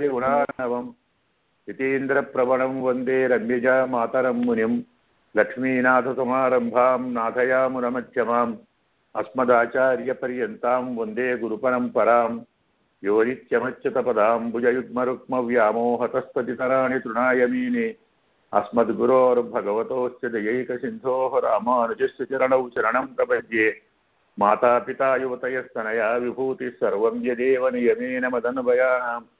गुणार्णवं यतीन्द्रप्रवणं वन्दे रम्यजा मातरं मुनिं लक्ष्मीनाथसमारम्भां नाथयामुनमध्यमाम् अस्मदाचार्यपर्यन्तां वन्दे गुरुपरम्परां यो नित्यमच्युतपदाम्बुजयुग्मरुक्मव्यामोहतस्तदितराणि तृणाय मीने अस्मद्गुरोर्भगवतोऽस्य दयैकसिन्धोः रामानुजस्य चरणौ शरणं प्रपद्ये मातापिता युवतयस्तनया विभूतिः सर्वं यदेव नियमेन मदन्वयानाम्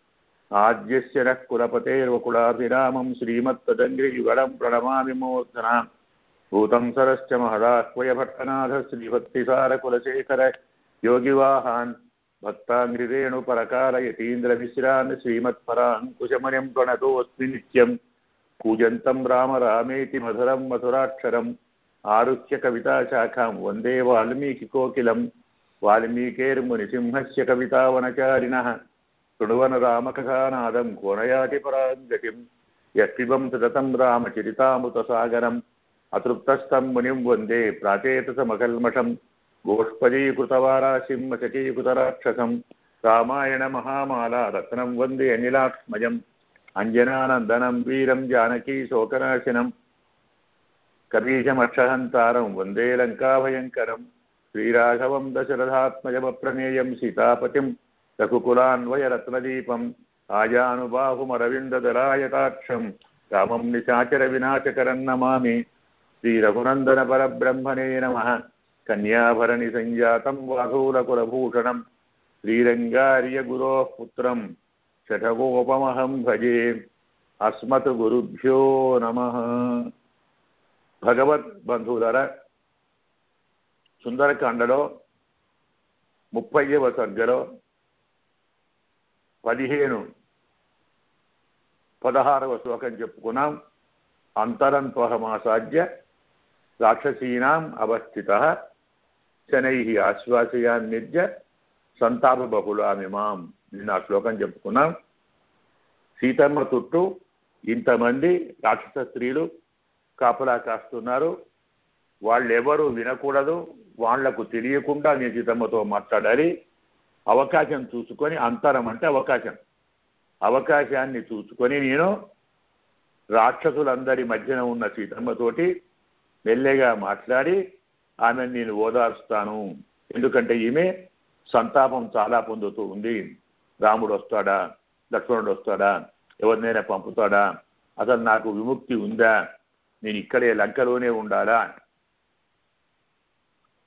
आद्यस्य नः कुलपतेर्वकुलाभिरामं श्रीमत्तदङ्घ्रियुगलं प्रणमामि मूर्धना भूतं सरश्च महदाह्वयभट्टनाथ श्रीभक्तिसारकुलशेखर योगिवाहान् भक्ताङ्घ्रिरेणुपरकालयतीन्द्रमिश्रान् श्रीमत्पराङ्कुशमनिं प्रणतोऽस्मि नित्यं कूजन्तं राम रामेति मधुरं मधुराक्षरम् आरुह्य कविताशाखां वन्दे वाल्मीकिकोकिलं वाल्मीकेर्मुनिसिंहस्य कवितावनचारिणः शृण्वन् रामकथानादं कोनयाति परां गतिं यः पिबं सततं रामचरितामृतसागरम् अतृप्तस्तं मुनिं वन्दे प्राचेतसमकल्मषं गोष्पदीकृतवाराशिं मशकीकृतराक्षसं रामायणमहामाला रत्नं वन्दे अनिलाक्ष्मजम् अञ्जनानन्दनं वीरं जानकी शोकनाशिनं कपीशमक्षहन्तारं वन्दे लङ्काभयङ्करं श्रीराघवं दशरथात्मजमप्रमेयं सीतापतिं रघुकुलान्वयरत्नदीपम् आजानुबाहुमरविन्ददलायताक्षं रामं निशाचरविनाशकरं नमामि श्रीरघुनन्दनपरब्रह्मणे नमः कन्याभरणिसञ्जातं वाधूलकुलभूषणं श्रीरङ्गार्यगुरोः पुत्रं शठगोपमहं भजे अस्मत् गुरुभ्यो नमः। భగవద్బంధువులారా, సుందరకాండలో 30వ సర్గలో 16వ శ్లోకం చెప్పుకున్నాం. అంతరంత్వహమాసాద్య రాక్షసీనాం అవస్థితః శనైః ఆశ్వాసయాన్నిర్య సంతాప బహుళామిమాం. నిన్న ఆ శ్లోకం చెప్పుకున్నాం. సీతమ్మ చుట్టూ ఇంతమంది రాక్షస స్త్రీలు కాపలా కాస్తున్నారు. వాళ్ళెవరూ వినకూడదు, వాళ్లకు తెలియకుండా నేను సీతమ్మతో మాట్లాడాలి. అవకాశం చూసుకొని, అంతరం అంటే అవకాశాన్ని చూసుకొని నేను రాక్షసులందరి మధ్యన ఉన్న సీతమ్మతోటి మెల్లగా మాట్లాడి ఆమెను నేను ఓదార్స్తాను. ఎందుకంటే ఈమె సంతాపం చాలా పొందుతూ ఉంది. రాముడు వస్తాడా, లక్ష్మణుడు వస్తాడా, ఎవరినైనా పంపుతాడా, అసలు నాకు విముక్తి ఉందా, నేను ఇక్కడే లంకలోనే ఉండాలా,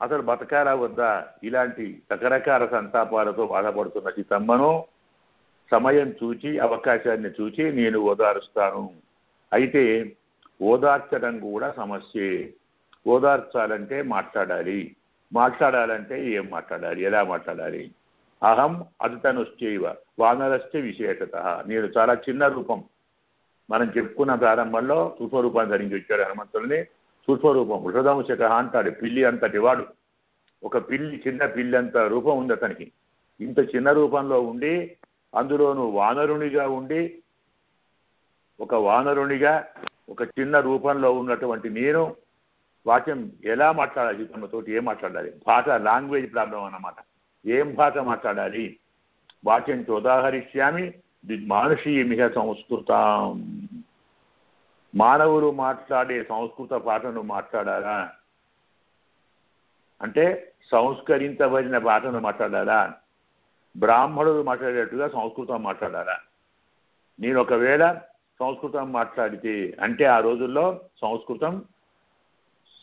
అసలు బతకాలా వద్దా, ఇలాంటి రకరకాల సంతాపాలతో బాధపడుతున్న సీతమ్మను సమయం చూచి, అవకాశాన్ని చూచి నేను ఓదారుస్తాను. అయితే ఓదార్చడం కూడా సమస్యే. ఓదార్చాలంటే మాట్లాడాలంటే ఏం మాట్లాడాలి, ఎలా మాట్లాడాలి? అహం అదుతనుశ్చైవ వానరశ్చ విశేషత. నేను చాలా చిన్న రూపం. మనం చెప్పుకున్న ప్రారంభంలో సూక్ష్మరూపాన్ని ధరించి వచ్చాడు హనుమంతుడిని. సూక్ష్మరూపం వృషదంశక అంటాడు. పిల్లి అంతటి వాడు. ఒక పిల్లి, చిన్న పిల్లి అంత రూపం ఉంది అతనికి. ఇంత చిన్న రూపంలో ఉండి, అందులోనూ వానరునిగా ఉండి, ఒక వానరునిగా ఒక చిన్న రూపంలో ఉన్నటువంటి నేను వాక్యం ఎలా మాట్లాడాలి? సీతమ్మతోటి ఏం మాట్లాడాలి? భాష, లాంగ్వేజ్ ప్రాబ్లం అన్నమాట. ఏం భాష మాట్లాడాలి? వాక్యం చోదాహరిష్యామి మానుషీమిహ సంస్కృతం. మానవులు మాట్లాడే సంస్కృత భాషను మాట్లాడాలా అంటే సంస్కరించబడిన భాషను మాట్లాడాలా? బ్రాహ్మణులు మాట్లాడేట్టుగా సంస్కృతం మాట్లాడాలా? నేను ఒకవేళ సంస్కృతం మాట్లాడితే అంటే ఆ రోజుల్లో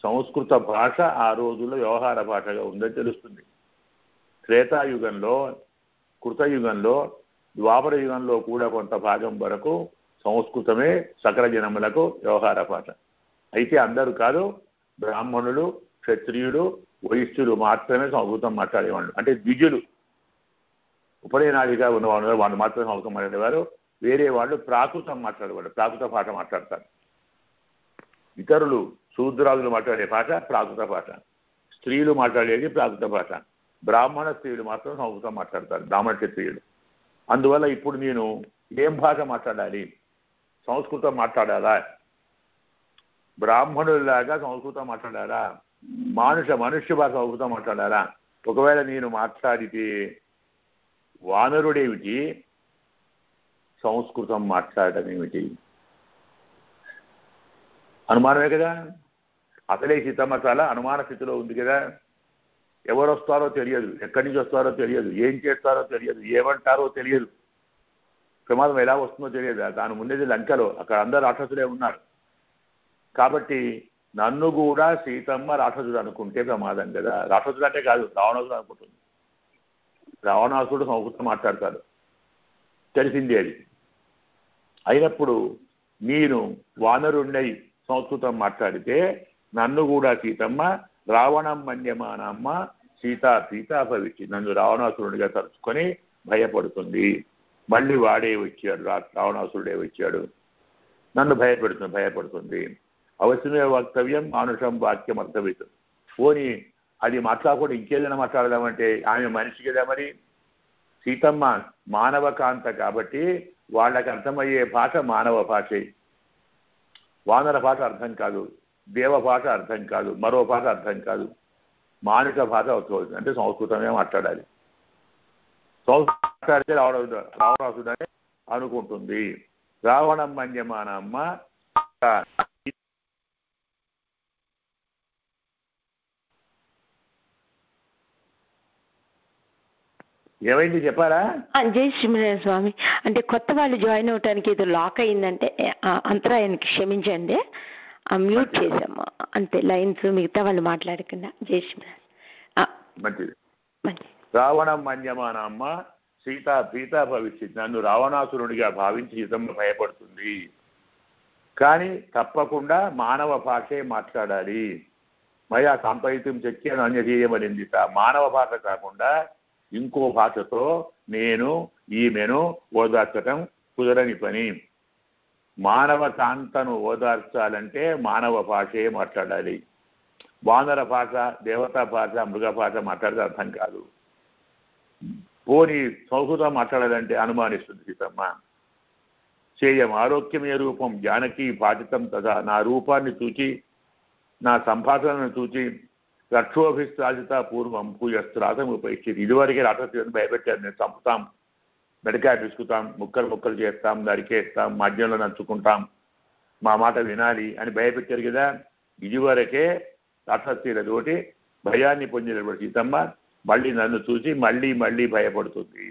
సంస్కృత భాష ఆ రోజుల్లో వ్యవహార భాషగా ఉందని తెలుస్తుంది. త్రేతాయుగంలో, కృతయుగంలో, ద్వాపర యుగంలో కూడా కొంత భాగం వరకు సంస్కృతమే సకల జనములకు వ్యవహార భాష. అయితే అందరూ కాదు, బ్రాహ్మణులు, క్షత్రియులు, వైశ్యులు మాత్రమే సంస్కృతం మాట్లాడేవాళ్ళు. అంటే ద్విజులు, ఉపనయనాదిగా ఉన్నవాళ్ళు వాళ్ళు మాత్రమే సంస్కృతం మాట్లాడేవారు. వేరే వాళ్ళు ప్రాకృతం మాట్లాడేవాళ్ళు, ప్రాకృత భాష మాట్లాడతారు. ఇతరులు శూద్రాదులు మాట్లాడే భాష ప్రాకృత భాష, స్త్రీలు మాట్లాడేది ప్రాకృత భాష. బ్రాహ్మణ స్త్రీలు మాత్రం సంస్కృతం మాట్లాడతారు, బ్రాహ్మణ క్షత్రియులు. అందువల్ల ఇప్పుడు నేను ఏం భాష మాట్లాడాలి? సంస్కృతం మాట్లాడాలా? బ్రాహ్మణుల్లాగా సంస్కృతం మాట్లాడాలా? మనుష్య భాష సంస్కృతం మాట్లాడాలా? ఒకవేళ నేను మాట్లాడితే వానరుడేమిటి, సంస్కృతం మాట్లాడటం ఏమిటి? అనుమానమే కదా. అసలే సీతమ్మ చాలా అనుమాన స్థితిలో ఉంది కదా. ఎవరు వస్తారో తెలియదు, ఎక్కడి నుంచి వస్తారో తెలియదు, ఏం చేస్తారో తెలియదు, ఏమంటారో తెలియదు, ప్రమాదం ఎలా వస్తుందో తెలియదు. తాను ఉండేది లంకలో, అక్కడ అందరు రాక్షసులే ఉన్నారు. కాబట్టి నన్ను కూడా సీతమ్మ రాక్షసుడు అనుకుంటే ప్రమాదం కదా. రాక్షసుడు అంటే కాదు, రావణాసుడు అనుకుంటుంది. రావణాసుడు సంస్కృతం మాట్లాడతాడు, తెలిసింది అది. అయినప్పుడు నేను వానరుండై సంస్కృతం మాట్లాడితే నన్ను కూడా సీతమ్మ రావణం మన్యమానమ్మ సీతా భవిష్య, నన్ను రావణాసురుడిగా తలుచుకొని భయపడుతుంది. మళ్ళీ వాడే వచ్చాడు, రావణాసురుడే వచ్చాడు, నన్ను భయపడుతుంది. అవశ్యమే వక్తవ్యం మానుషం వాక్యం అర్థవిత్. పోని అది మాట్లాడకుండా ఇంకేదైనా మాట్లాడదామంటే ఆమె మనిషి కదా. మరి సీతమ్మ మానవ కాంత కాబట్టి వాళ్ళకి అర్థమయ్యే భాష మానవ భాషే. వానర భాష అర్థం కాదు, దేవ భాష అర్థం కాదు, మరో భాష అర్థం కాదు, మానుష భాష అవుతుంది. అంటే సంస్కృతమే మాట్లాడాలి. సంస్కృతం మాట్లాడితే రావణాసుడని అనుకుంటుంది. రావణం మన్యమానమ్మ ఏమైంది చెప్పారా? జై శ్రీమణ్య స్వామి. అంటే కొత్త వాళ్ళు జాయిన్ అవటానికి ఏదో లాక్ అయిందంటే అంతరాయానికి క్షమించండి, మ్యూట్ చేసాము అంతే, లైన్స్ మిగతా వాళ్ళు మాట్లాడకుండా. జై శ్రీమణ్య. మంచిది. రావణం మన్యమానమ్మ సీతా భవిష్యత్, నన్ను రావణాసురుడిగా భావించి సీతమ్మ భయపడుతుంది. కానీ తప్పకుండా మానవ భాషే మాట్లాడాలి. మయా సంపయితం చక్యాన్ని అన్యజేయమనింది. మానవ భాష కాకుండా ఇంకో భాషతో నేను ఈమెను ఓదార్చటం కుదరని పని. మానవ కాంతను ఓదార్చాలంటే మానవ భాషే మాట్లాడాలి. వానర భాష, దేవతా భాష, మృగ భాష మాట్లాడితే అర్థం కాదు. పోనీ సంస్కృతం మాట్లాడాలంటే అనుమానిస్తుంది సీతమ్మ. చేయం ఆరోగ్యమే రూపం జానకి బాధితం తదా, నా రూపాన్ని చూచి నా సంభాషణను చూచి రక్షోభిశ్రాజిత పూర్వం పూయస్త్రాతం ఉపేక్షించి, ఇదివరకే రాక్షసులను భయపెట్టారు, నేను చంపుతాం, మెడకాయ పిసుకుతాం, ముక్కలు చేస్తాం, నరికేస్తాం, మద్యంలో నంచుకుంటాం, మా మాట వినాలి అని భయపెట్టారు కదా. ఇదివరకే రాక్షసులతోటి భయాన్ని పొందినటువంటి సీతమ్మ మళ్ళీ నన్ను చూసి మళ్ళీ భయపడుతుంది.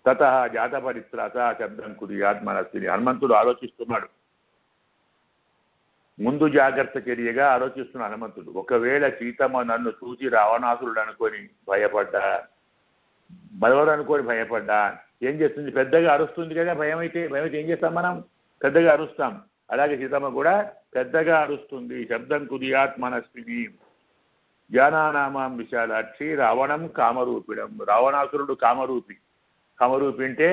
తత జాత పరిత్రాస శబ్దం కుర్యాత్ మనస్సుని. హనుమంతుడు ఆలోచిస్తున్నాడు, ముందు జాగ్రత్త చర్యగా ఆలోచిస్తున్న హనుమంతుడు. ఒకవేళ సీతమ్మ నన్ను చూసి రావణాసురుడు అనుకొని భయపడ్డా, బలవడు అనుకొని భయపడ్డా ఏం చేస్తుంది? పెద్దగా అరుస్తుంది కదా. భయమైతే ఏం చేస్తాం మనం? పెద్దగా అరుస్తాం. అలాగే సీతమ్మ కూడా పెద్దగా అరుస్తుంది. శబ్దం కుర్యాత్ మనస్విని. జానానామాం విశాలాక్షి రావణం కామరూపిడం. రావణాసురుడు కామరూపి. కామరూపి అంటే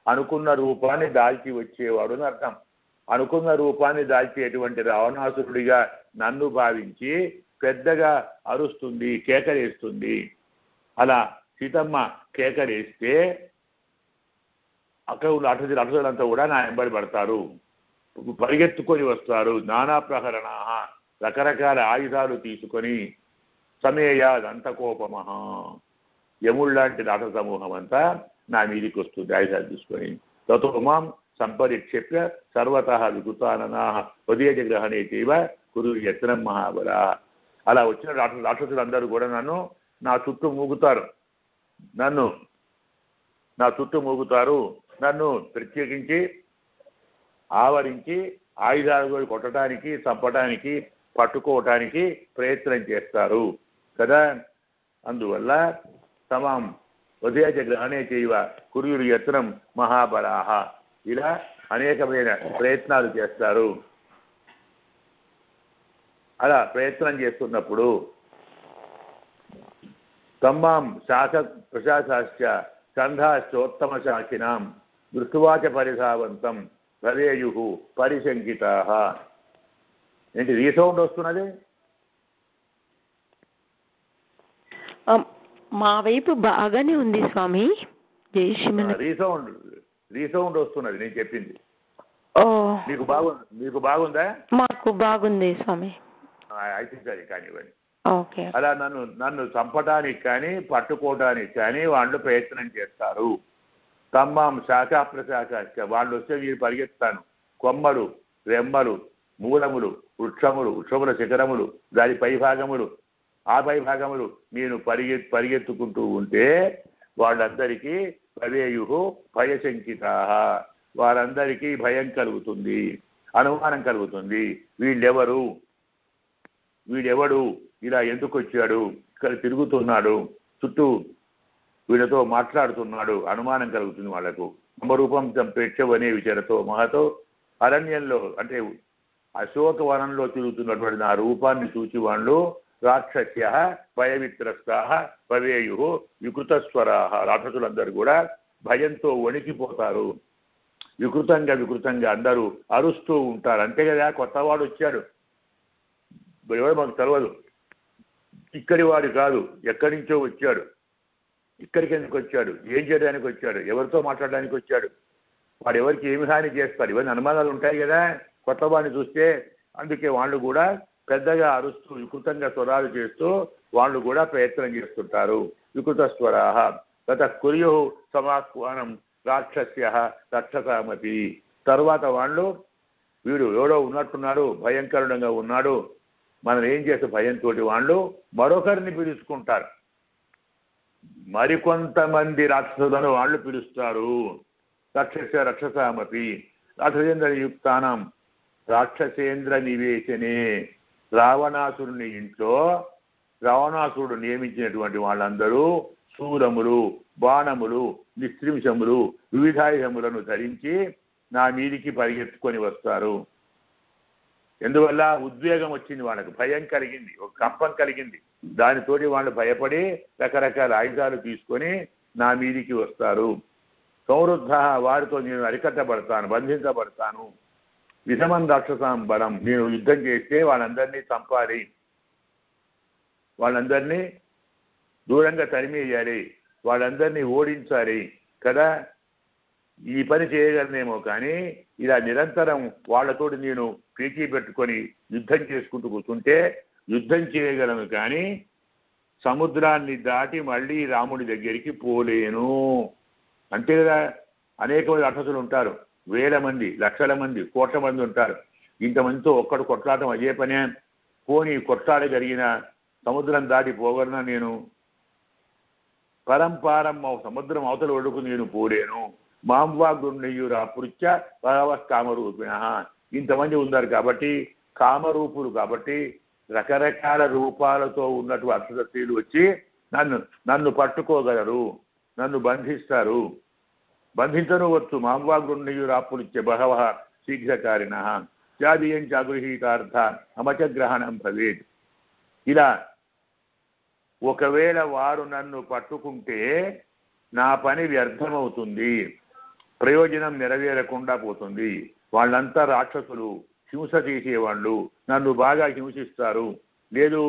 అనుకున్న రూపాన్ని దాల్చి వచ్చేవాడు అని అర్థం. అనుకున్న రూపాన్ని దాల్చేటువంటి రావణాసురుడిగా నన్ను భావించి పెద్దగా అరుస్తుంది, కేకలేస్తుంది. అలా సీతమ్మ కేకలేస్తే అక్కడ ఉన్న అటులంతా కూడా నా వెంబడి పడతారు, పరిగెత్తుకొని వస్తారు. నానా ప్రహరణ, రకరకాల ఆయుధాలు తీసుకొని సమేయాదంత కోపమహ, యముళ్లాంటి రాట సమూహం అంతా నా మీదికి వస్తుంది ఆయుధాలు తీసుకొని. తతోమాం సంపరిక్షేప్య సర్వత వికృతాననా హృదయ గ్రహణే చైవ కురు యత్నం మహాబల. అలా వచ్చిన రాక్షసులందరూ కూడా నా చుట్టూ మూగుతారు, నన్ను ప్రత్యేకించి ఆవరించి ఆయుధాలు కొట్టడానికి, చంపడానికి, పట్టుకోవటానికి ప్రయత్నం చేస్తారు కదా. అందువల్ల తమాం హృదయ గ్రహణే చైవ కురు యత్నం మహాబలాహ, ఇలా అనేకమైన ప్రయత్నాలు చేస్తారు. అలా ప్రయత్నం చేస్తున్నప్పుడు తమ్మాం ప్రశాసాశ్చ స్కంధాశ్చోత్తమ శాఖినాం దృష్టివాచ పరిధావంతం భవేయు పరిశంకితా. ఏంటి రీసౌండ్ వస్తున్నది? మా వైపు బాగానే ఉంది స్వామి. రీసౌండ్ వస్తున్నది నేను చెప్పింది. మీకు బాగుందా? మాకు బాగుంది స్వామి. అయితే సరే కానివ్వండి. ఓకే. అలా నన్ను చంపడానికి కానీ పట్టుకోవడానికి కానీ వాళ్ళు ప్రయత్నం చేస్తారు. తమ్మాం శాఖ ప్రశాఖ, వాళ్ళు వస్తే మీరు పరిగెత్తాను. కొమ్మలు, రెమ్మలు, మూలములు, వృక్షముల శిఖరములు, దాని పైభాగములు, ఆ పైభాగములు నేను పరిగెత్తుకుంటూ ఉంటే వాళ్ళందరికీ భవేయు భయశంకితా, వారందరికీ భయం కలుగుతుంది, అనుమానం కలుగుతుంది. వీడెవడు, ఇలా ఎందుకు వచ్చాడు, ఇక్కడ తిరుగుతున్నాడు, చుట్టూ వీళ్ళతో మాట్లాడుతున్నాడు, అనుమానం కలుగుతుంది వాళ్లకు. నామరూపం ప్రేక్షవనే విచారతో మహతో అరణ్యంలో అంటే అశోకవనంలో తిరుగుతున్నటువంటి నా రూపాన్ని చూచి వాళ్ళు రాక్షస్య భయవిత్రస్తా భవేయు వికృతస్వరా, రాక్షసులందరూ కూడా భయంతో వణికిపోతారు. వికృతంగా అందరూ అరుస్తూ ఉంటారు. అంతే కదా, కొత్తవాడు వచ్చాడు, ఎవరు మాకు తెలియదు, ఇక్కడి వాడు కాదు, ఎక్కడి నుంచో వచ్చాడు, ఇక్కడికి ఎందుకు వచ్చాడు, ఏం చేయడానికి వచ్చాడు, ఎవరితో మాట్లాడడానికి వచ్చాడు, వాడు ఎవరికి ఏమి హాని చేస్తారు, ఇవన్నీ అనుమానాలు ఉంటాయి కదా కొత్త వాడిని చూస్తే. అందుకే వాళ్ళు కూడా పెద్దగా అరుస్తూ వికృతంగా స్వరాలు చేస్తూ వాళ్ళు కూడా ప్రయత్నం చేస్తుంటారు. వికృత స్వరాహ గత కుర్యు సమాహ్వానం రాక్షస్య రక్షసామపి. తర్వాత వాళ్ళు వీడు ఎవడో ఉన్నట్టున్నాడు, భయంకరంగా ఉన్నాడు, మనం ఏం చేస్తే భయంతో వాళ్ళు మరొకరిని పిలుచుకుంటారు. మరికొంతమంది రాక్షసులను వాళ్ళు పిలుస్తారు. రక్షసామపి రాక్షసేంద్ర యుక్తానం రాక్షసేంద్ర నివేశనే. రావణాసురుని ఇంట్లో రావణాసురుడు నియమించినటువంటి వాళ్ళందరూ శూరములు, బాణములు, నిస్త్రింశములు, వివిధాయుధములను ధరించి నా మీదికి పరిగెత్తుకొని వస్తారు. ఎందువల్ల ఉద్వేగం వచ్చింది, వాళ్ళకు భయం కలిగింది, ఒక కంపం కలిగింది. దానితోటి వాళ్ళు భయపడి రకరకాల ఆయుధాలు తీసుకొని నా మీదికి వస్తారు. సంవృద్ధ వారితో నేను అరికట్టబడతాను, బంధించబడతాను. విషమం రాక్షసాం బలం, నేను యుద్ధం చేస్తే వాళ్ళందరినీ చంపాలి, వాళ్ళందరినీ దూరంగా తరిమేయాలి, వాళ్ళందరినీ ఓడించాలి కదా. ఈ పని చేయగలనేమో కానీ ఇలా నిరంతరం వాళ్ళతోటి నేను పీచీ పెట్టుకొని యుద్ధం చేసుకుంటూ కూర్చుంటే యుద్ధం చేయగలను కానీ సముద్రాన్ని దాటి మళ్ళీ రాముడి దగ్గరికి పోలేను. అంతే కదా, అనేక మంది రాక్షసులు ఉంటారు, వేల మంది, లక్షల మంది, కోట్ల మంది ఉంటారు. ఇంతమందితో ఒక్కడు కొట్లాటం అయ్యే పనే. పోనీ కొట్లాడ జరిగిన సముద్రం దాటి పోగలనా నేను? పరంపారం సముద్రం అవతల ఒడుకు నేను పోలేను. మాంవాగుండెయ్యూరు అపృత్య భగవత్ కామరూపిణ. ఇంతమంది ఉన్నారు కాబట్టి, కామరూపులు కాబట్టి, రకరకాల రూపాలతో ఉన్నటువంటి అక్షరశీలు వచ్చి నన్ను పట్టుకోగలరు, నన్ను బంధిస్తారు. బంధించనువచ్చు. మాంవాగుండెయ్యూరు అపృత్య బహవ శీఘ్రకారిణ జాతీయం చాగృహీతార్థ అమచగ్రహణం భవేత్. ఇలా ఒకవేళ వారు నన్ను పట్టుకుంటే నా పని వ్యర్థమవుతుంది, ప్రయోజనం నెరవేరకుండా పోతుంది. వాళ్ళంతా రాక్షసులు, హింస చేసేవాళ్ళు, నన్ను బాగా హింసిస్తారు. లేదు,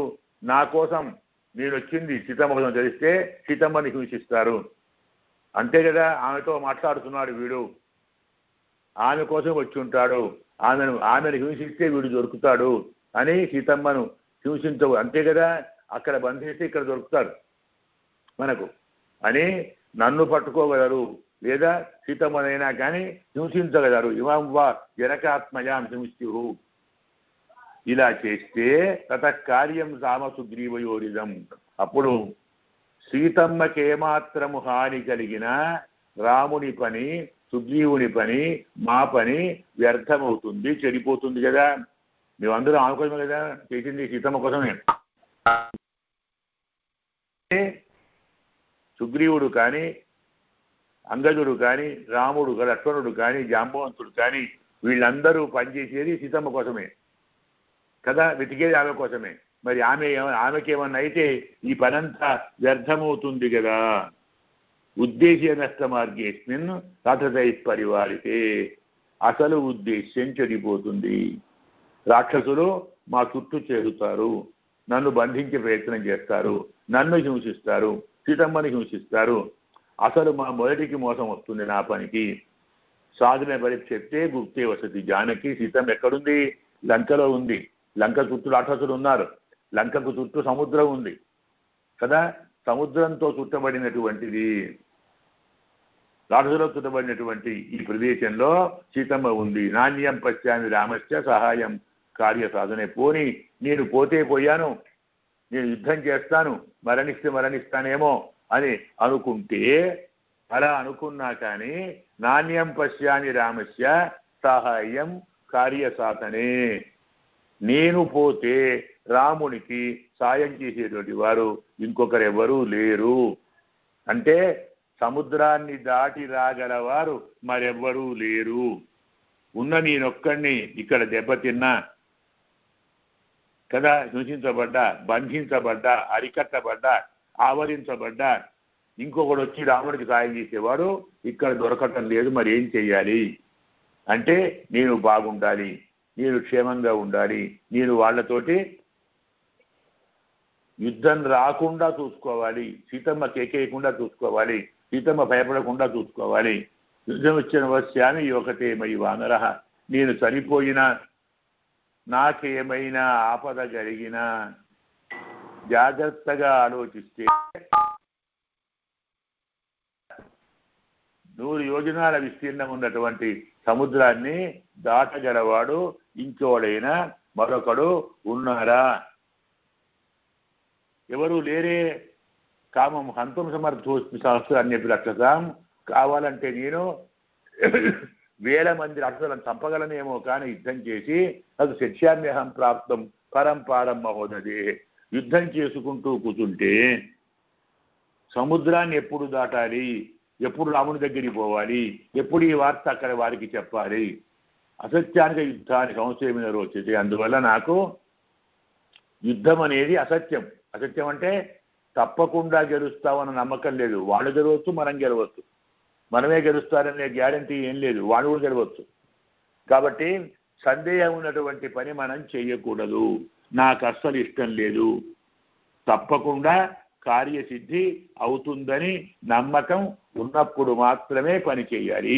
నా కోసం నేను వచ్చింది సీతమ్మ కోసం తెలిస్తే సీతమ్మని హింసిస్తారు. అంతే కదా, ఆమెతో మాట్లాడుతున్నాడు వీడు, ఆమె కోసం వచ్చి ఉంటాడు, ఆమెను హింసిస్తే వీడు దొరుకుతాడు అని సీతమ్మను హింసించవు. అంతే కదా, అక్కడ బంధిస్తే ఇక్కడ దొరుకుతాడు మనకు అని నన్ను పట్టుకోగలరు, లేదా సీతమ్మనైనా కానీ హింసించగలరు. ఇమాం వా జనకాత్మయాం హింస్యు. ఇలా చేస్తే తత కార్యం రామ సుగ్రీవయోరిదం. అప్పుడు సీతమ్మకేమాత్రము హాని కలిగిన రాముని పని, సుగ్రీవుని పని, మా పని వ్యర్థమవుతుంది, చెడిపోతుంది కదా. మేమందరం ఆమె కోసమే కదా చేసింది, సీతమ్మ కోసమే. సుగ్రీవుడు కానీ, అంగదుడు కానీ, రాముడు, లక్ష్మణుడు కానీ, జాంబవంతుడు కానీ వీళ్ళందరూ పనిచేసేది సీతమ్మ కోసమే కదా, వెతికేది ఆమె కోసమే. మరి ఆమెకేమన్నా అయితే ఈ పనంతా వ్యర్థమవుతుంది కదా. ఉద్దేశ్య నష్ట మార్గేస్మిన్ రాక్షసై పరివారితే. అసలు ఉద్దేశ్యం చెడిపోతుంది. రాక్షసులు మా చుట్టూ చేరుతారు, నన్ను బంధించే ప్రయత్నం చేస్తారు, నన్ను హింసిస్తారు, సీతమ్మని హింసిస్తారు. అసలు మా మొదటికి మోసం వస్తుంది నా పనికి. సాధన పరీక్షిస్తే గుప్తే వసతి జానకి. సీతమ్మ ఎక్కడుంది? లంకలో ఉంది. లంక చుట్టూ రాక్షసులు ఉన్నారు, లంకకు చుట్టూ సముద్రం ఉంది కదా. సముద్రంతో చుట్టబడినటువంటిది రాక్షసులతో చుట్టబడినటువంటి ఈ ప్రదేశంలో సీతమ్మ ఉంది. నాణ్యం పశ్చామి రామస్య సహాయం కార్య సాధనే. పోని నేను పోతే పోయాను, నేను యుద్ధం చేస్తాను, మరణిస్తానేమో అని అనుకుంటే, అలా అనుకున్నా కానీ నాణ్యం పశ్యామి రామస్య సహాయం కార్యసాధనే, నేను పోతే రామునికి సాయం చేసేటువంటి వారు ఇంకొకరెవరూ లేరు. అంటే సముద్రాన్ని దాటి రాగలవారు మరెవ్వరూ లేరు. ఉన్న నేనొక్కడిని ఇక్కడ దెబ్బతిన్నా కదా, హింసించబడ్డా, బంధించబడ్డా, అరికట్టబడ్డా, ఆవరించబడ్డా, ఇంకొకడు వచ్చి రాముడికి సాయం చేసేవాడు ఇక్కడ దొరకటం లేదు. మరి ఏం చెయ్యాలి అంటే, నేను బాగుండాలి, నేను క్షేమంగా ఉండాలి, నేను వాళ్ళతోటి యుద్ధం రాకుండా చూసుకోవాలి, సీతమ్మ కేకేయకుండా చూసుకోవాలి, సీతమ్మ భయపడకుండా చూసుకోవాలి. యుద్ధం వచ్చిన వశ్యామి యువకతేమై వానర, నేను చనిపోయినా నాకేమైనా ఆపద జరిగినా జాగ్రత్తగా ఆలోచిస్తే 100 యోజనాల విస్తీర్ణం ఉన్నటువంటి సముద్రాన్ని దాటగలవాడు ఇంకోడైనా మరొకడు ఉన్నారా? ఎవరు లేరే. కామం హంతం సమర్థోస్మి సహస్రాన్ని చెప్పి రక్షసాం. కావాలంటే నేను 1000 మంది రాక్షసులను చంపగలనేమో కానీ యుద్ధం చేసి అది శిక్ష్యామ్యహం ప్రాప్తం పరంపారం మహోదదే. యుద్ధం చేసుకుంటూ కూర్చుంటే సముద్రాన్ని ఎప్పుడు దాటాలి, ఎప్పుడు రాముని దగ్గరికి పోవాలి, ఎప్పుడు ఈ వార్త అక్కడ వారికి చెప్పాలి. అసత్యానికి యుద్ధానికి సంశయమైన రోజు. అందువల్ల నాకు యుద్ధం అనేది అసత్యం. అసత్యం అంటే తప్పకుండా గెలుస్తామన్న నమ్మకం లేదు. వాళ్ళు గెలవచ్చు, మనం గెలవచ్చు. మనమే గెలుస్తారనే గ్యారంటీ ఏం లేదు, వాళ్ళు కూడా గెలవచ్చు. కాబట్టి సందేహం ఉన్నటువంటి పని మనం చేయకూడదు. నాకు అస్సలు ఇష్టం లేదు, తప్పకుండా కార్యసిద్ధి అవుతుందని నమ్మకం ఉన్నప్పుడు మాత్రమే పని చేయాలి.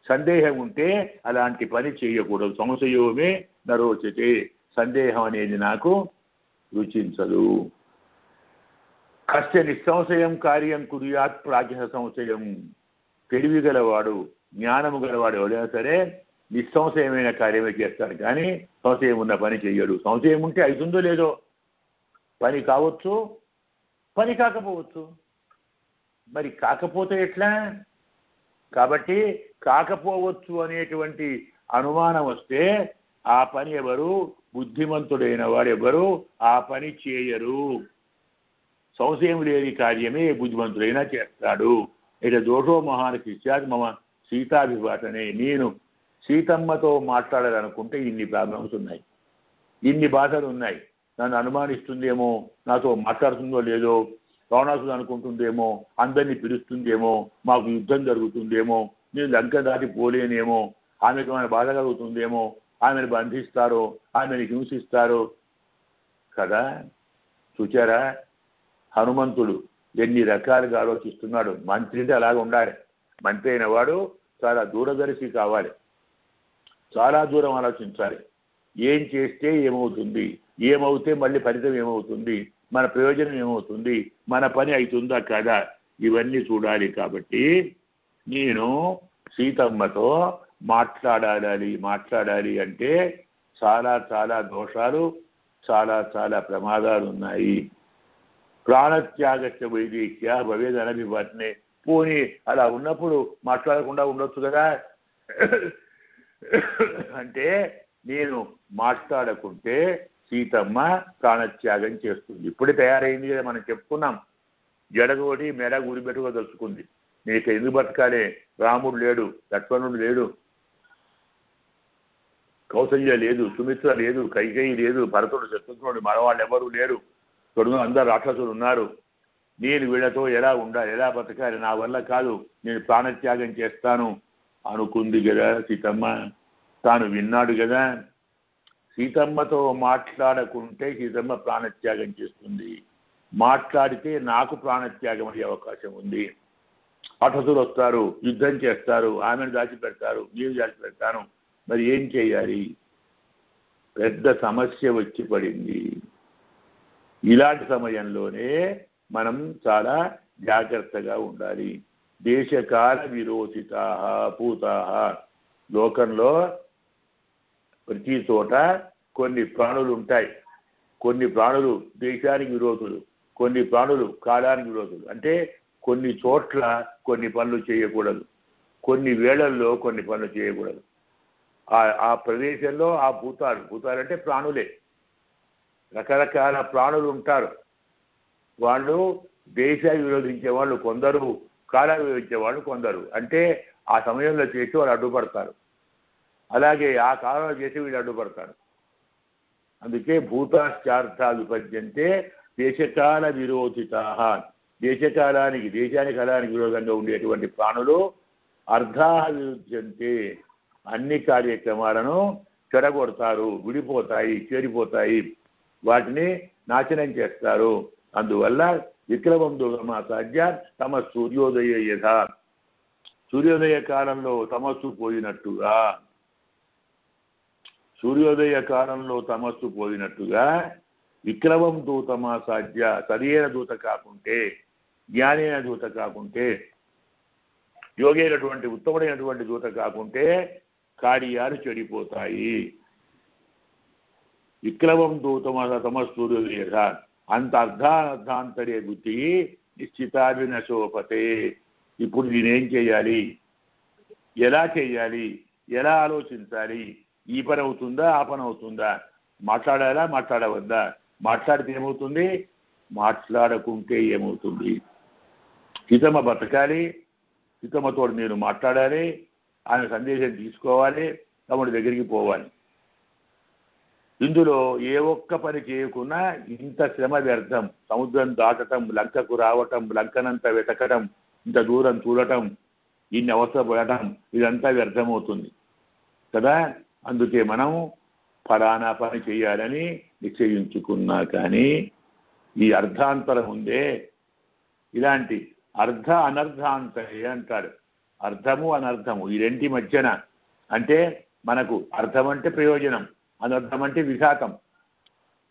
సందేహం ఉంటే అలాంటి పని చేయకూడదు. సంశయోమే నరోచతే. సందేహం అనేది నాకు రుచించదు. కష్ట నిస్సంశయం కార్యం కుర్యాత్ ప్రాజ్ఞ సంశయం. తెలివి గలవాడు, జ్ఞానము గలవాడు ఎవరైనా సరే నిస్సంశయమైన కార్యమే చేస్తాడు, కానీ సంశయం ఉన్న పని చెయ్యడు. సంశయం ఉంటే అవుతుందో లేదో, పని కావచ్చు, పని కాకపోవచ్చు. మరి కాకపోతే ఎట్లా? కాబట్టి కాకపోవచ్చు అనేటువంటి అనుమానం వస్తే ఆ పని ఎవరు, బుద్ధిమంతుడైన వాడు ఎవరు ఆ పని చేయరు. సంశయం లేని కార్యమే బుద్ధిమంతుడైనా చేస్తాడు. ఇక దోషో మహాన్ శిష్యాత్ మమ సీతాభిభాషణే. నేను సీతమ్మతో మాట్లాడాలనుకుంటే ఇన్ని ప్రాబ్లమ్స్ ఉన్నాయి, ఇన్ని బాధలు ఉన్నాయి. నన్ను అనుమానిస్తుందేమో, నాతో మాట్లాడుతుందో లేదో, రావణాసుడు అనుకుంటుందేమో, అందరినీ పిలుస్తుందేమో, మాకు యుద్ధం జరుగుతుందేమో, నేను లంక దాటి పోలేనేమో, ఆమెకు ఏమైనా బాధ కలుగుతుందేమో, ఆమెను బంధిస్తారో, ఆమెను హింసిస్తారో కదా. చూచారా హనుమంతుడు ఎన్ని రకాలుగా ఆలోచిస్తున్నాడు. మంత్రి అంటే అలాగ ఉండాలి. మంత్రి అయిన వాడు చాలా దూరదర్శి కావాలి, చాలా దూరం ఆలోచించాలి. ఏం చేస్తే ఏమవుతుంది, ఏమవుతే మళ్ళీ ఫలితం ఏమవుతుంది, మన ప్రయోజనం ఏమవుతుంది, మన పని అవుతుందా కదా, ఇవన్నీ చూడాలి. కాబట్టి నేను సీతమ్మతో మాట్లాడాలి అంటే చాలా చాలా దోషాలు, చాలా చాలా ప్రమాదాలు ఉన్నాయి. ప్రాణత్యాగస్య వైదేహ్య భవేద్ అనభివర్ణే. పోనీ అలా ఉన్నప్పుడు మాట్లాడకుండా ఉండొచ్చు కదా అంటే, నేను మాట్లాడకుంటే సీతమ్మ ప్రాణత్యాగం చేస్తుంది. ఇప్పుడే తయారైంది కదా, మనం చెప్పుకున్నాం. జడగోటి మెడ గుడిపెట్టుగా దలుచుకుంది. నీకు ఎందుకు బతకాలే, రాముడు లేడు, లక్ష్మణుడు లేడు, కౌసల్య లేదు, సుమిత్ర లేదు, కైకేయి లేదు, భరతుడు శత్రుఘ్నుడు మనవాళ్ళు ఎవరు లేరు, తొడుగు అందరు రాక్షసులు ఉన్నారు. నేను వీళ్ళతో ఎలా ఉండాలి, ఎలా బతకాలి, నా వల్ల కాదు, నేను ప్రాణత్యాగం చేస్తాను అనుకుంది కదా సీతమ్మ. తాను విన్నాడు కదా. సీతమ్మతో మాట్లాడకుంటే సీతమ్మ ప్రాణత్యాగం చేస్తుంది, మాట్లాడితే నాకు ప్రాణత్యాగం అయ్యే అవకాశం ఉంది. రాక్షసులు వస్తారు, యుద్ధం చేస్తారు, ఆమెను దాచిపెడతారు, నేను దాచిపెడతాను. మరి ఏం చేయాలి? పెద్ద సమస్య వచ్చి పడింది. ఇలాంటి సమయంలోనే మనం చాలా జాగ్రత్తగా ఉండాలి. దేశకాల విరోచితా పూతా. లోకంలో ప్రతి చోట కొన్ని ప్రాణులు ఉంటాయి. కొన్ని ప్రాణులు దేశానికి విరోధులు, కొన్ని ప్రాణులు కాలానికి విరోధులు. అంటే కొన్ని చోట్ల కొన్ని పనులు చేయకూడదు, కొన్ని వేళల్లో కొన్ని పనులు చేయకూడదు. ఆ ప్రదేశంలో ఆ భూతాలు అంటే ప్రాణులే. రకరకాల ప్రాణులు ఉంటారు. వాళ్ళు దేశాన్ని విరోధించే వాళ్ళు కొందరు, కాలాన్ని విరోధించే వాళ్ళు కొందరు. అంటే ఆ సమయంలో చేసి వాళ్ళు అడ్డుపడతారు, అలాగే ఆ కాలంలో చేసి వీళ్ళు అడ్డుపడతారు. అందుకే భూతాశ్చార్థ విభజ్యంతే దేశకాల విరోధితా. దేశానికి కాలానికి విరోధంగా ఉండేటువంటి ప్రాణులు అర్ధా విరుధ్యంతే, అన్ని కార్యక్రమాలను చెడగొడతారు, విడిపోతాయి, చేరిపోతాయి, వాటిని నాశనం చేస్తారు. అందువల్ల విక్రమం దుర్గమాసాధ్య తమ సూర్యోదయ యథ, సూర్యోదయ కాలంలో తమస్సు పోయినట్టుగా, సూర్యోదయ కాలంలో తమస్సు పోయినట్టుగా విక్రమం దూతమాసాధ్య, సరైన దూత కాకుంటే, జ్ఞానైన దూత కాకుంటే, యోగైనటువంటి ఉత్తముడైనటువంటి దూత కాకుంటే కార్యాలు చెడిపోతాయి. విక్రమం తమస్సూర్యోదయ అంత అర్ధాంతరే బుద్ధి నిశ్చితాభినశోపతే. ఇప్పుడు నేనేం చేయాలి, ఎలా చేయాలి, ఎలా ఆలోచించాలి, ఈ పని అవుతుందా ఆ పని అవుతుందా, మాట్లాడాలా మాట్లాడవద్దా, మాట్లాడితే ఏమవుతుంది, మాట్లాడకుంటే ఏమవుతుంది, హితమ బతకాలి, హితమతో నేను మాట్లాడాలి, ఆయన సందేశం తీసుకోవాలి, తమ్ముడి దగ్గరికి పోవాలి. ఇందులో ఏ ఒక్క పని చేయకున్నా ఇంత శ్రమ వ్యర్థం. సముద్రం దాటటం, లంకకు రావటం, లంకనంతా వెతకటం, ఇంత దూరం చూడటం, ఇన్ని అవసరపడటం, ఇదంతా వ్యర్థమవుతుంది కదా. అందుకే మనం ఫలానా పని చేయాలని నిశ్చయించుకున్నా కానీ ఈ అర్ధాంతరం ఉందే, ఇలాంటి అర్ధ అనర్థాంతరే అంటాడు. అర్థము అనర్థము ఈ రెంటి మధ్యన, అంటే మనకు అర్థం అంటే ప్రయోజనం, అనర్థం అంటే విఘాతం.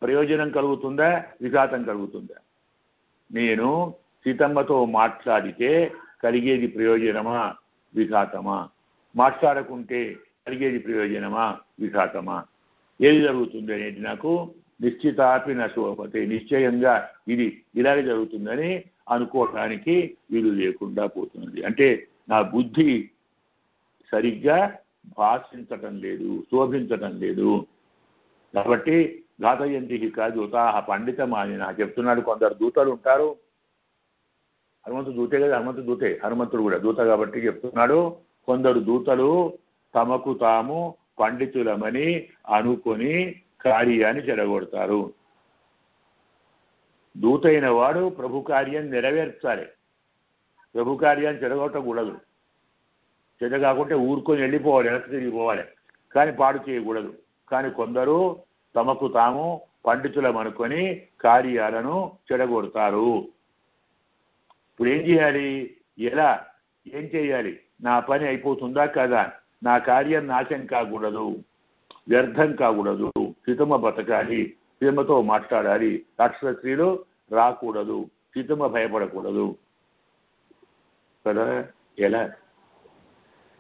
ప్రయోజనం కలుగుతుందా, విఘాతం కలుగుతుందా? నేను సీతమ్మతో మాట్లాడితే కలిగేది ప్రయోజనమా, విఘాతమా? మాట్లాడకుంటే కలిగేది ప్రయోజనమా, విఘాతమా? ఏది జరుగుతుంది అనేది నాకు నిశ్చితాపి నశోపతే, నిశ్చయంగా ఇది ఇలాగే జరుగుతుందని అనుకోవటానికి వీలు లేకుండా పోతున్నది. అంటే నా బుద్ధి సరిగ్గా భాషించటం లేదు, శోభించటం లేదు. కాబట్టి ఘాతయంతి దూతాహ పండితమాని నా చెప్తున్నాడు. కొందరు దూతలు ఉంటారు, హనుమంతుడు దూతే కదా, హనుమంతుడు కూడా దూత కాబట్టి చెప్తున్నాడు. కొందరు దూతలు తమకు తాము పండితులమని అనుకొని కార్యాన్ని చెడగొడతారు. దూతైన వాడు ప్రభు కార్యం నెరవేర్చాలి, ప్రభు కార్యాన్ని చెడగొట్టకూడదు. చెడ కాకుంటే ఊరుకొని వెళ్ళిపోవాలి, వెనక్కి తిరిగిపోవాలి, కానీ పాడు చేయకూడదు. కానీ కొందరు తమకు తాము పండితులం అనుకొని కార్యాలను చెడగొడతారు. ఇప్పుడు ఏం చేయాలి, ఎలా, ఏం చేయాలి? నా పని అయిపోతుందా కదా, నా కార్యం నాశనం కాకూడదు, వ్యర్థం కాకూడదు, సీతమ్మ బతకాలి, సీతమ్మతో మాట్లాడాలి, రాక్షస స్త్రీలు రాకూడదు, సీతమ్మ భయపడకూడదు కదా. ఎలా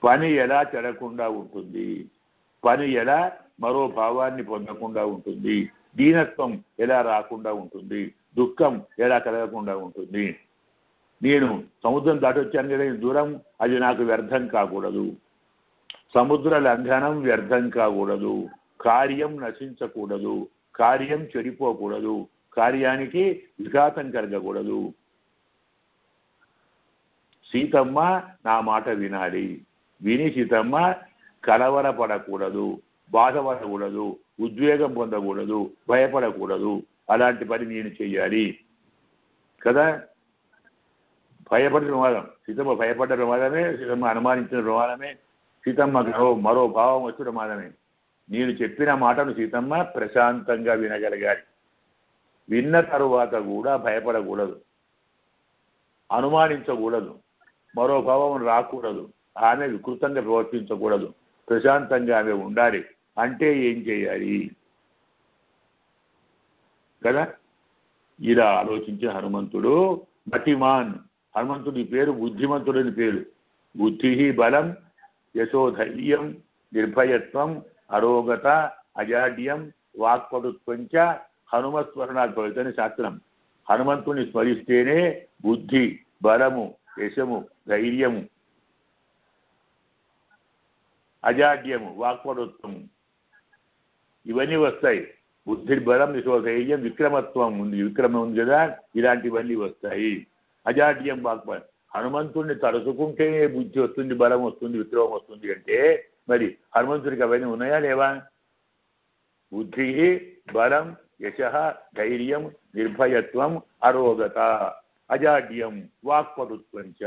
పని ఎలా చెడకుండా ఉంటుంది, పని ఎలా మరో భావాన్ని పొందకుండా ఉంటుంది, దీనత్వం ఎలా రాకుండా ఉంటుంది, దుఃఖం ఎలా కలగకుండా ఉంటుంది? నేను సముద్రం దాటొచ్చాను కదా దూరం, అది నాకు వ్యర్థం కాకూడదు, సముద్ర లంఘనం వ్యర్థం కాకూడదు, కార్యం నశించకూడదు, కార్యం చెడిపోకూడదు, కార్యానికి విఘాతం కలగకూడదు. సీతమ్మ నా మాట వినాలి, విని సీతమ్మ కలవరపడకూడదు, బాధపడకూడదు, ఉద్వేగం పొందకూడదు, భయపడకూడదు. అలాంటి పని నేను చెయ్యాలి కదా. భయపడిన ప్రమాదం, సీతమ్మ భయపడ్డ ప్రమాదమే, సీతమ్మ అనుమానించిన ప్రమాదమే, సీతమ్మ మరో భావం వచ్చి ప్రమాదమే. నేను చెప్పిన మాటను సీతమ్మ ప్రశాంతంగా వినగలగాలి. విన్న తరువాత కూడా భయపడకూడదు, అనుమానించకూడదు, మరో భావం రాకూడదు, ఆమె వికృతంగా ప్రవర్తించకూడదు, ప్రశాంతంగా ఆమె ఉండాలి. అంటే ఏం చేయాలి కదా. ఇలా ఆలోచించిన హనుమంతుడు మతిమాన్, హనుమంతుడి పేరు బుద్ధిమంతుడని పేరు. బుద్ధి బలం యశోధైర్యం నిర్భయత్వం అరోగత అజాడ్యం వాక్పటుత్వంచ హనుమస్మరణాత్ భవితని శాస్త్రం. హనుమంతుని స్మరిస్తేనే బుద్ధి బలము యశము ధైర్యము అజాడ్యము వాక్పటుత్వము ఇవన్నీ వస్తాయి. బుద్ధి బలం యశోధైర్యం విక్రమత్వం ఉంది, విక్రమం ఉంది కదా, ఇలాంటివన్నీ వస్తాయి. అజాడ్యం వాక్ప హనుమంతుడిని తలుచుకుంటేనే బుద్ధి వస్తుంది, బలం వస్తుంది, విక్రమం వస్తుంది అంటే మరి హనుమంతుడికి అవన్నీ ఉన్నాయా లేవా? బుద్ధి బలం యశ ధైర్యం నిర్భయత్వం అరోగత అజాడ్యం వాక్పటుత్వంచ.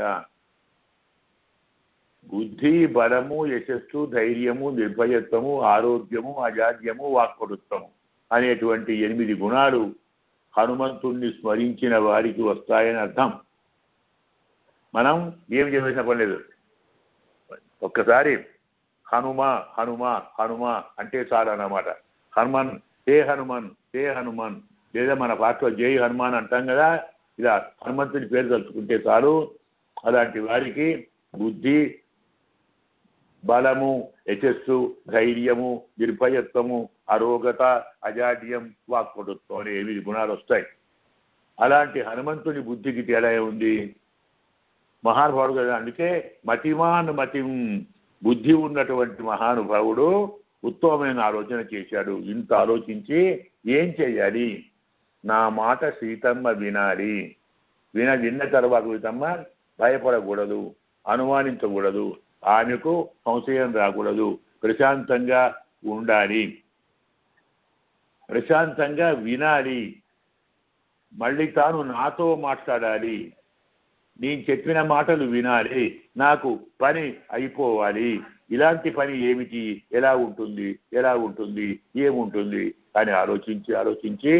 బుద్ధి బలము యశస్సు ధైర్యము నిర్భయత్వము ఆరోగ్యము అజాడ్యము వాక్పటుత్వము అనేటువంటి 8 గుణాలు హనుమంతుణ్ణి స్మరించిన వారికి వస్తాయని అర్థం. మనం ఏమి చేసిన పని లేదు. ఒక్కసారి హనుమ హనుమ హనుమ అంటే చాలు అన్నమాట. హనుమాన్ హే హనుమాన్ హే హనుమాన్, లేదా మన భాషలో జై హనుమాన్ అంటాం కదా, ఇలా హనుమంతుడి పేరు తలుచుకుంటే చాలు. అలాంటి వారికి బుద్ధి బలము యశస్సు ధైర్యము నిర్భయత్వము అరోగత అజాడ్యం వాక్పటుత్వం అనే 8 గుణాలు వస్తాయి. అలాంటి హనుమంతుని బుద్ధికి తేడా ఉంది. మహానుభావుడు కదా, అందుకే మతిమాన్ మతిం, బుద్ధి ఉన్నటువంటి మహానుభావుడు ఉత్తమమైన ఆలోచన చేశాడు. ఇంత ఆలోచించి ఏం చేయాలి? నా మాట సీతమ్మ వినాలి. విన్న తర్వాత సీతమ్మ భయపడకూడదు, అనుమానించకూడదు, ఆమెకు సంశయం రాకూడదు, ప్రశాంతంగా ఉండాలి, ప్రశాంతంగా వినాలి, మళ్ళీ తాను నాతో మాట్లాడాలి, నేను చెప్పిన మాటలు వినాలి, నాకు పని అయిపోవాలి. ఇలాంటి పని ఏమిటి, ఎలా ఉంటుంది, ఎలా ఉంటుంది, ఏముంటుంది అని ఆలోచించి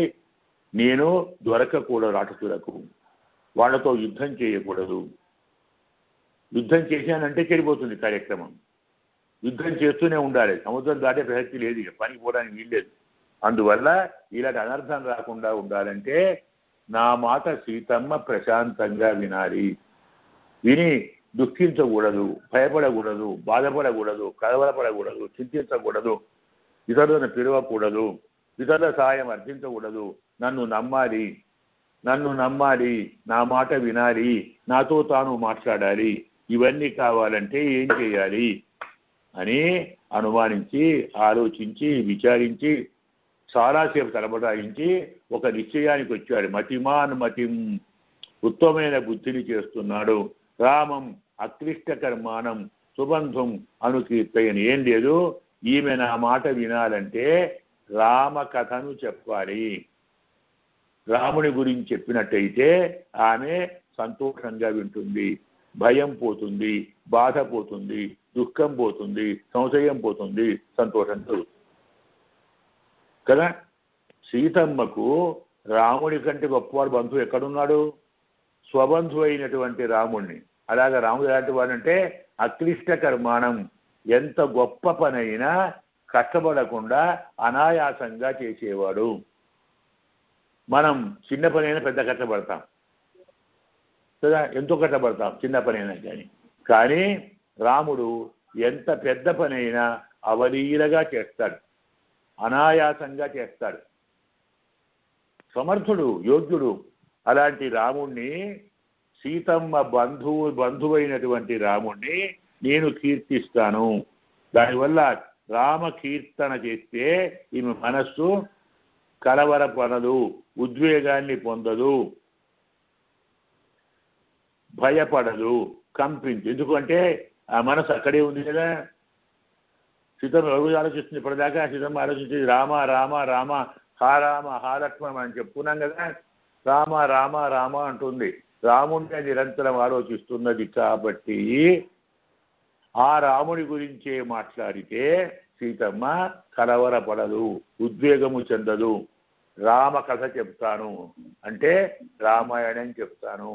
నేను దొరకకూడదు రాక్షసులకు, వాళ్ళతో యుద్ధం చేయకూడదు. యుద్ధం చేశానంటే చెడిపోతుంది కార్యక్రమం. యుద్ధం చేస్తూనే ఉండాలి, సముద్రం దాటే ప్రసక్తి లేదు, ఇక పనికి పోవడానికి వీల్లేదు. అందువల్ల ఇలాంటి అనర్థం రాకుండా ఉండాలంటే నా మాట సీతమ్మ ప్రశాంతంగా వినాలి. విని దుఃఖించకూడదు, భయపడకూడదు, బాధపడకూడదు, కలవరపడకూడదు, చింతించకూడదు, ఇతరులను పిలవకూడదు, ఇతరుల సహాయం అర్థించకూడదు. నన్ను నమ్మాలి, నా మాట వినాలి, నాతో తాను మాట్లాడాలి. ఇవన్నీ కావాలంటే ఏం చేయాలి అని అనుమానించి ఆలోచించి విచారించి చాలాసేపు తలబడాయించి ఒక నిశ్చయానికి వచ్చాడు. మతిమాన్ మతిం, ఉత్తమమైన బుద్ధిని చేస్తున్నాడు. రామం అక్లిష్ట కర్మాణం సుబంధం అనుకీర్తయని. ఏం లేదు, ఈమె నా మాట వినాలంటే రామ కథను చెప్పాలి. రాముని గురించి చెప్పినట్టయితే ఆమె సంతోషంగా వింటుంది, భయం పోతుంది, బాధ పోతుంది, దుఃఖం పోతుంది, సంశయం పోతుంది, సంతోషం కలుగుతుంది కదా. సీతమ్మకు రాముడి కంటే గొప్పవాడు బంధువు ఎక్కడున్నాడు? స్వబంధువు అయినటువంటి రాముడిని. అలాగే రాముడు ఎలాంటి వాడంటే అక్లిష్ట కర్మాణం, ఎంత గొప్ప పనైనా కష్టపడకుండా అనాయాసంగా చేసేవాడు. మనం చిన్న పనైనా పెద్ద కష్టపడతాం కదా, ఎంతో కష్టపడతాం చిన్న పనైనా కానీ రాముడు ఎంత పెద్ద పనైనా అవలీలగా చేస్తాడు, అనాయాసంగా చేస్తాడు, సమర్థుడు, యోగ్యుడు. అలాంటి రాముణ్ణి, సీతమ్మ బంధువైనటువంటి రాముణ్ణి నేను కీర్తిస్తాను. దానివల్ల రామ కీర్తన చేస్తే ఈమె మనస్సు కలవరపడదు, ఉద్వేగాన్ని పొందదు, భయపడదు, ఎందుకంటే ఆ మనసు అక్కడే ఉంది కదా. సీతమ్మ రోజు ఆలోచిస్తుంది. ఇప్పటిదాకా సీతమ్మ ఆలోచించేది రామ రామ రామ, హా రామ హా లక్ష్మణ అని చెప్పుకున్నాం కదా. రామ రామ రామ అంటుంది. రాముడిని నిరంతరం ఆలోచిస్తున్నది కాబట్టి ఆ రాముడి గురించే మాట్లాడితే సీతమ్మ కలవరపడదు, ఉద్వేగము చెందదు. రామ కథ చెప్తాను అంటే రామాయణం చెప్తాను,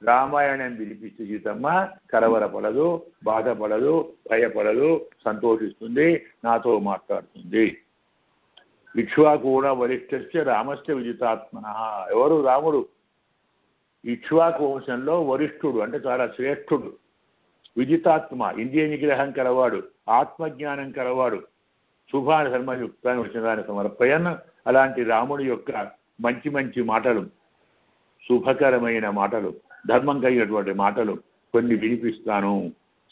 రామాయణం వినిపిస్తే సీతమ్మ కలవరపడదు, బాధపడదు, భయపడదు, సంతోషిస్తుంది, నాతో మాట్లాడుతుంది. ఇక్ష్వాకు కూడా వరిష్ఠస్య రామస్య విదితాత్మన. ఎవరు? రాముడు. ఇక్ష్వాకు వంశంలో వరిష్ఠుడు, అంటే చాలా శ్రేష్ఠుడు, విదితాత్మ, ఇంద్రియ నిగ్రహం కలవాడు, ఆత్మజ్ఞానం కలవాడు, శుభాధర్మయుక్తాన్ని వచ్చిన సమర్పయన్. అలాంటి రాముడి యొక్క మంచి మంచి మాటలు, శుభకరమైన మాటలు, ధర్మం కలిగినటువంటి మాటలు కొన్ని వినిపిస్తాను.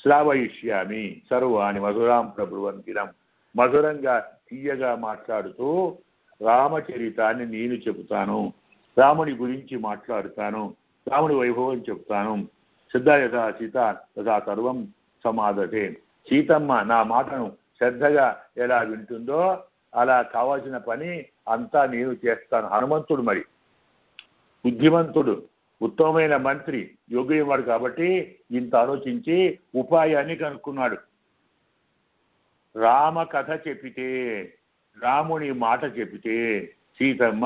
శ్రావయిష్యామి సర్వాణి మధురాం ప్రభువంతిరం. మధురంగా తీయగా మాట్లాడుతూ రామచరితాన్ని నేను చెబుతాను, రాముడి గురించి మాట్లాడుతాను, రాముడి వైభవం చెప్తాను. శ్రద్ధ యథా సీత తథా సర్వం సమాధతే. సీతమ్మ నా మాటను శ్రద్ధగా ఎలా వింటుందో అలా కావాల్సిన పని అంతా నేను చేస్తాను. హనుమంతుడు మరి బుద్ధిమంతుడు, ఉత్తమమైన మంత్రి, యోగ్యవాడు కాబట్టి ఇంత ఆలోచించి ఉపాయాన్ని కనుక్కున్నాడు. రామ కథ చెప్పితే, రాముని మాట చెప్పితే సీతమ్మ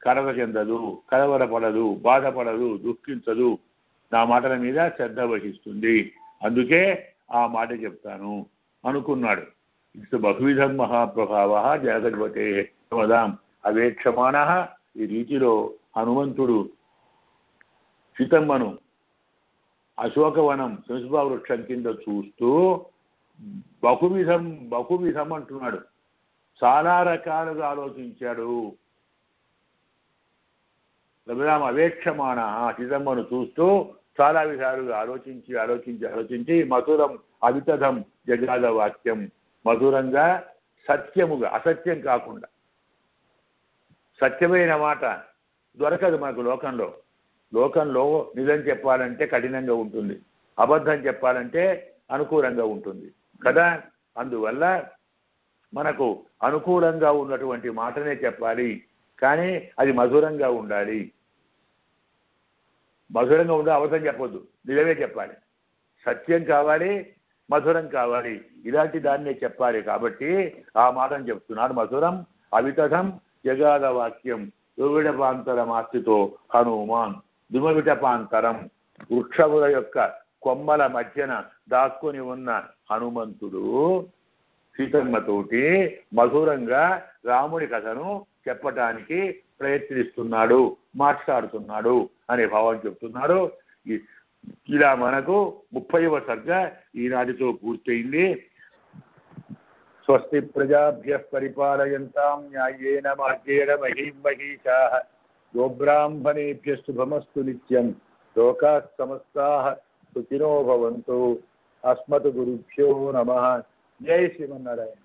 కలత చెందదు, కలవరపడదు, బాధపడదు, దుఃఖించదు, నా మాటల మీద శ్రద్ధ వహిస్తుంది. అందుకే ఆ మాట చెప్తాను అనుకున్నాడు. ఇటు బహువిధం మహాప్రభావ జగద్వతే వదాం అవేక్షమాణ. ఈ రీతిలో హనుమంతుడు సీతమ్మను అశోకవనం శంసుభా వృక్షం కింద చూస్తూ బహువిధం అంటున్నాడు. చాలా రకాలుగా ఆలోచించాడు. రఘురామ అవేక్షమాణ, సీతమ్మను చూస్తూ చాలా విధాలుగా ఆలోచించి మధురం అవితధం జగాద వాక్యం, మధురంగా సత్యముగా, అసత్యం కాకుండా, సత్యమైన మాట దొరకదు మనకు లోకంలో నిజం చెప్పాలంటే కఠినంగా ఉంటుంది, అబద్ధం చెప్పాలంటే అనుకూలంగా ఉంటుంది కదా. అందువల్ల మనకు అనుకూలంగా ఉన్నటువంటి మాటనే చెప్పాలి, కానీ అది మధురంగా ఉండాలి. మధురంగా ఉండే అబద్ధం చెప్పొద్దు, నిజమే చెప్పాలి. సత్యం కావాలి, మధురం కావాలి, ఇలాంటి దాన్నే చెప్పాలి. కాబట్టి ఆ మాటను చెప్తున్నాడు. మధురం అవితథం జగాద వాక్యం దుర్విడపాంతరమాస్తితో హనుమాన్. దుర్విడపాంతరం, వృక్షముల యొక్క కొమ్మల మధ్యన దాక్కుని ఉన్న హనుమంతుడు సీతమ్మతోటి మధురంగా రాముడి కథను చెప్పటానికి ప్రయత్నిస్తున్నాడు, మాట్లాడుతున్నాడు అనే భావం చెప్తున్నాడు. ఇలా మనకు 30వ సర్గ ఈనాటితో పూర్తయింది. స్వస్తి ప్రజాభ్యః పరిపాలయంతాం న్యాయేన మార్గేణ మహీం మహీషాః గోబ్రాహ్మణేభ్యః శుభమస్తు నిత్యం. లోకాః సమస్తాః సుఖినో భవంతు. అస్మత్ గురుభ్యో నమః. జై శ్రీమన్నారాయణ.